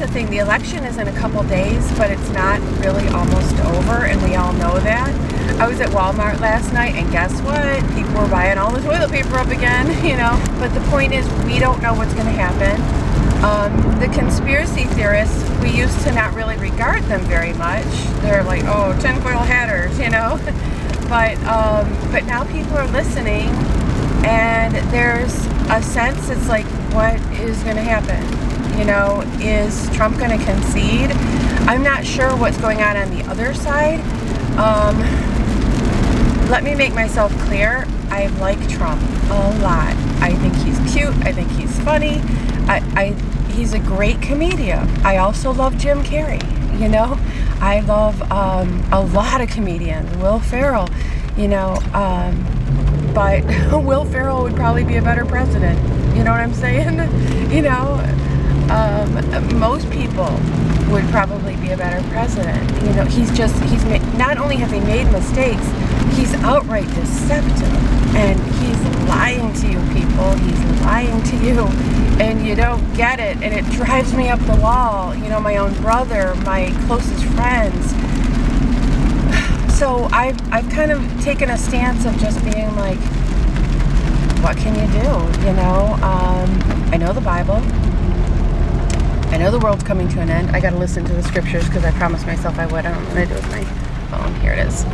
the thing. The election is in a couple days, but it's not really almost over, and we all know that. I was at Walmart last night, and guess what? People were buying all the toilet paper up again, you know. But the point is, we don't know what's going to happen. The conspiracy theorists, we used to not really regard them very much. They're like, oh, tinfoil hatters, you know. But now people are listening, and there's a sense, it's like, what is going to happen? You know, is Trump going to concede? I'm not sure what's going on the other side. Let me make myself clear. I like Trump a lot. I think he's cute. I think he's funny. He's a great comedian. I also love Jim Carrey. You know, I love a lot of comedians. Will Ferrell, you know, but Will Ferrell would probably be a better president. You know what I'm saying? You know, most people would probably be a better president. You know, not only has he made mistakes, he's outright deceptive, and he's lying to you people. He's lying to you, and you don't get it, and it drives me up the wall. You know, my own brother, my closest friends. So I've kind of taken a stance of just being like, what can you do? You know, I know the Bible. I know the world's coming to an end. I got to listen to the scriptures because I promised myself I would. I don't know what I do with my phone. Here it is.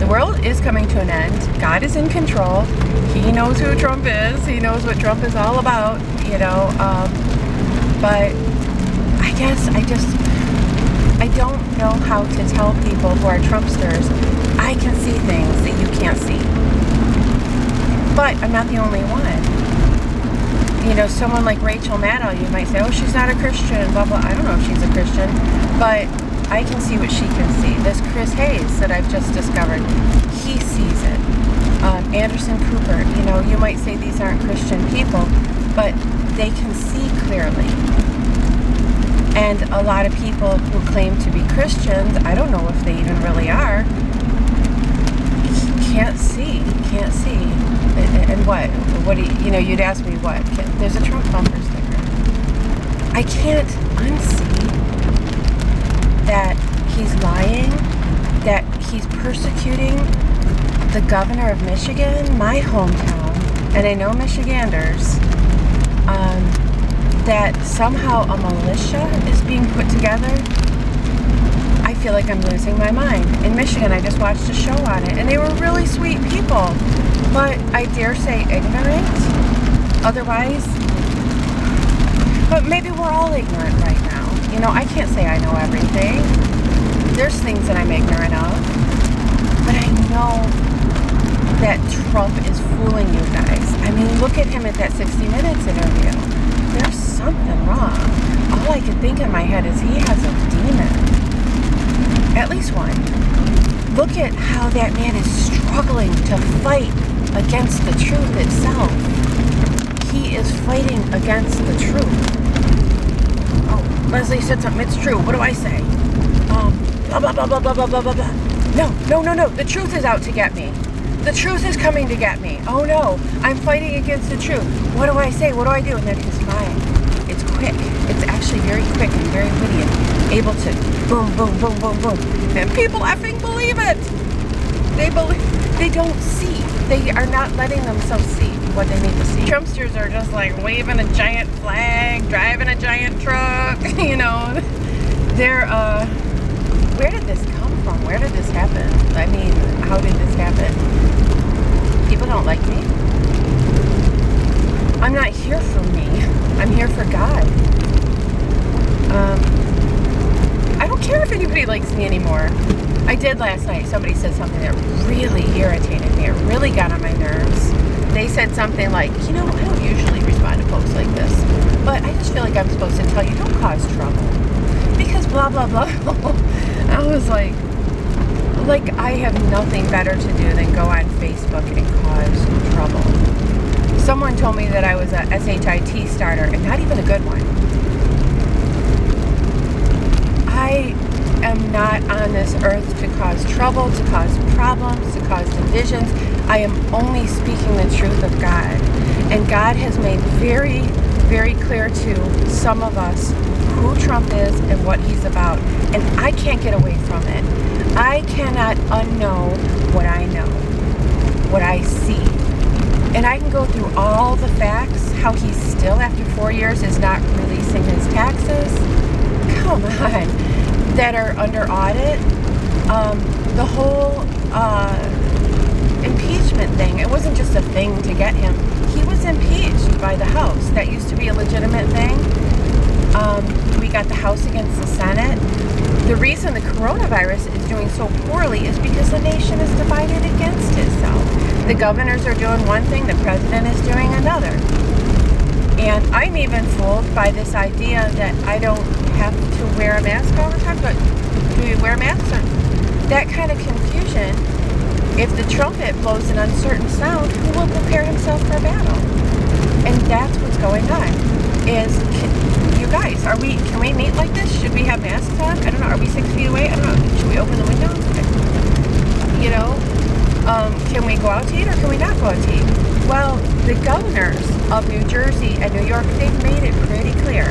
The world is coming to an end. God is in control. He knows who Trump is. He knows what Trump is all about, you know. But I guess I don't know how to tell people who are Trumpsters, I can see things that you can't see. But I'm not the only one. You know, someone like Rachel Maddow, you might say, oh, she's not a Christian, blah, blah. I don't know if she's a Christian, but I can see what she can see. This Chris Hayes that I've just discovered, he sees it. Anderson Cooper, you know, you might say these aren't Christian people, but they can see clearly. And a lot of people who claim to be Christians, I don't know if they even really are, can't see. And what do you know, you'd ask me what? There's a Trump bumper sticker. I can't unsee that he's lying, that he's persecuting the governor of Michigan, my hometown, and I know Michiganders, that somehow a militia is being put together. I feel like I'm losing my mind. In Michigan, I just watched a show on it, and they were really sweet people, but I dare say ignorant. Otherwise, but maybe we're all ignorant right now. You know, I can't say I know everything. There's things that I'm ignorant of, but I know that Trump is fooling you guys. I mean, look at him at that 60 Minutes interview. There's something wrong. All I can think in my head is he has a demon. At least one. Look at how that man is struggling to fight against the truth itself. He is fighting against the truth. Oh, Leslie said something. It's true. What do I say? Blah, blah, blah, blah, blah, blah, blah, blah. No. The truth is out to get me. The truth is coming to get me. Oh, no. I'm fighting against the truth. What do I say? What do I do? And then his mind. It's quick. It's actually very quick and very witty and able to boom, boom, boom, boom, boom. And people effing believe it. They don't see. They are not letting themselves see what they need to see. Trumpsters are just like waving a giant flag, driving a giant truck, you know. They're, where did this come from? Where did this happen? I mean, how did this happen? People don't like me. I'm not here for me. I'm here for God. I don't care if anybody likes me anymore. I did last night. Somebody said something that really irritated me. It really got on my nerves. They said something like, you know, I don't usually respond to posts like this, but I just feel like I'm supposed to tell you, don't cause trouble. Because blah, blah, blah. I was like I have nothing better to do than go on Facebook and cause trouble. Someone told me that I was a SHIT starter, and not even a good one. I am not on this earth to cause trouble, to cause problems, to cause divisions. I am only speaking the truth of God. And God has made very, very clear to some of us who Trump is and what he's about. And I can't get away from it. I cannot unknow what I know, what I see. And I can go through all the facts, how he still, after 4 years, is not releasing his taxes. Come on. That are under audit. The whole impeachment thing, it wasn't just a thing to get him. He was impeached by the House. That used to be a legitimate thing. We got the House against the Senate. The reason the coronavirus is doing so poorly is because the nation is divided against itself. The governors are doing one thing, the president is doing another. And I'm even fooled by this idea that I don't have to wear a mask all the time, but do we wear masks? Or that kind of confusion. If the trumpet blows an uncertain sound, who will prepare himself for battle? And that's what's going on. You guys, can we meet like this? Should we have masks on? I don't know. Are we 6 feet away? I don't know. Should we open the window? You know, can we go out to eat or can we not go out to eat? Well, the governors of New Jersey and New York, they've made it pretty clear.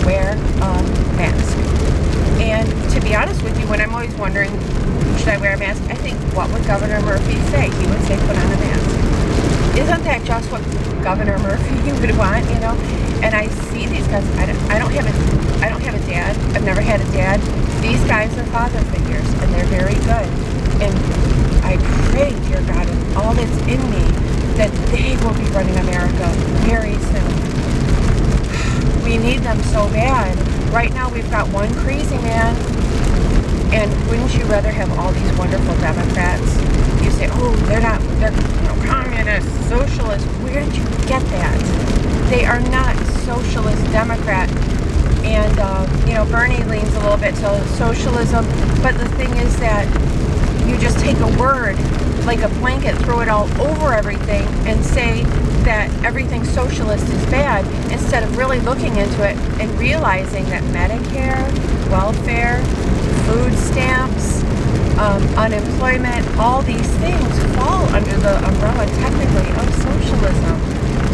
Wear a mask. And to be honest with you, when I'm always wondering, should I wear a mask? I think, what would Governor Murphy say? He would say, put on a mask. Isn't that just what Governor Murphy would want, you know? And I see these guys, I don't have a dad. I've never had a dad. These guys are father figures, and they're very good. And I pray, dear God, with all that's in me, that they will be running America very soon. We need them so bad. Right now we've got one crazy man, and wouldn't you rather have all these wonderful Democrats? You say, oh, they're communists, socialists. Where did you get that? They are not socialist Democrat. And, Bernie leans a little bit to socialism, but the thing is that you just take a word like a blanket, throw it all over everything and say that everything socialist is bad, instead of really looking into it and realizing that Medicare, welfare, food stamps, unemployment, all these things fall under the umbrella technically of socialism.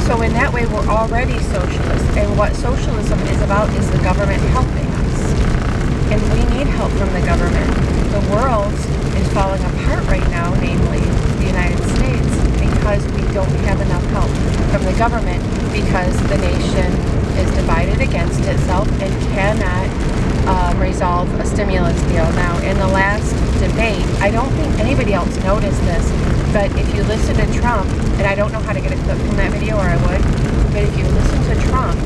So in that way, we're already socialist. And what socialism is about is the government helping us. And we need help from the government. The world is falling apart right now, namely the United States, because we don't have enough help from the government, because the nation is divided against itself and cannot resolve a stimulus deal. Now, in the last debate, I don't think anybody else noticed this, but if you listen to Trump, and I don't know how to get a clip from that video, or I would, but if you listen to Trump,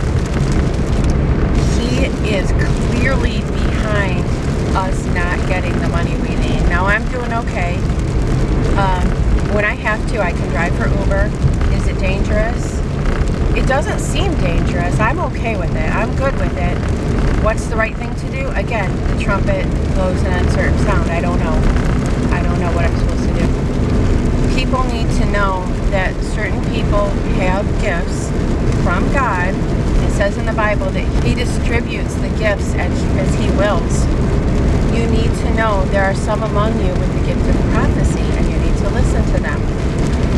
he is clearly behind us not getting the money we need. Now, I'm doing okay. When I have to, I can drive for Uber. Is it dangerous? It doesn't seem dangerous. I'm okay with it. I'm good with it. What's the right thing to do? Again, the trumpet blows an uncertain sound. I don't know. I don't know what I'm supposed to do. People need to know that certain people have gifts from God. It says in the Bible that He distributes the gifts as He wills. You need to know there are some among you with the gift of prophecy, and you need to listen to them.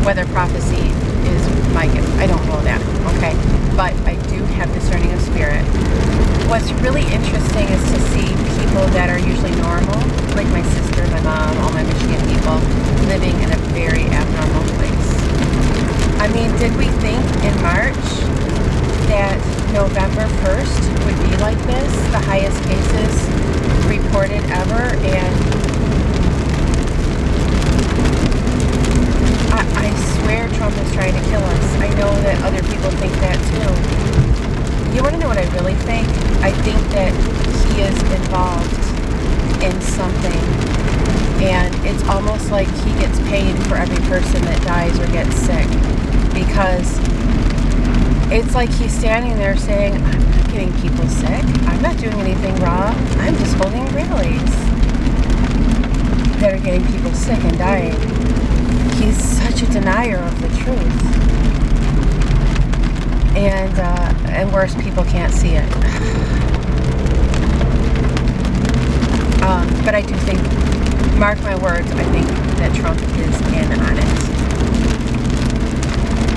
Whether prophecy is my gift, I don't know that, okay? But I do have discerning of spirit. What's really interesting is to see people that are usually normal, like my sister, my mom, all my Michigan people, living in a very abnormal place. I mean, did we think in March that November 1st would be like this, the highest cases reported ever? And I swear Trump is trying to kill us. I know that other people think that too. You want to know what I really think? I think that he is involved in something, and it's almost like he gets paid for every person that dies or gets sick, because it's like he's standing there saying, I'm not getting people sick, I'm not doing anything wrong, I'm just holding rallies that are getting people sick and dying. He's such a denier of the truth. And worse, people can't see it. But I do think, mark my words, I think that Trump is in on it.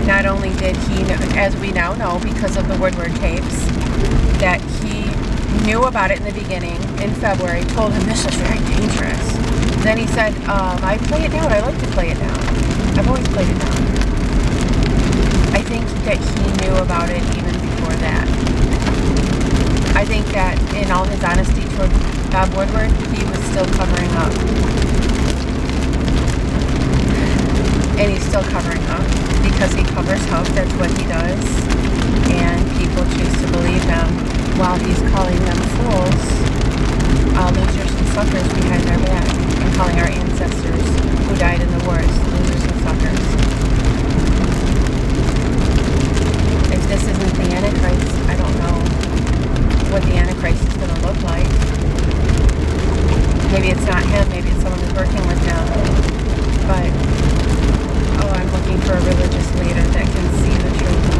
not only did he, as we now know because of the Woodward tapes, that he knew about it in the beginning, in February, told him this is very dangerous. Then he said, I play it down. I like to play it down. I've always played it down. I think that he knew about it even before that. I think that in all his honesty toward Bob Woodward, he was still covering up. And he's still covering up because he covers up. That's what he does. And people choose to believe him while he's calling them fools, losers and suckers behind their back, and calling our ancestors who died in the wars losers and suckers. If this isn't the Antichrist, I don't know what the Antichrist is going to look like. Maybe it's not him, maybe it's someone who's working with him. But, I'm looking for a religious leader that can see the truth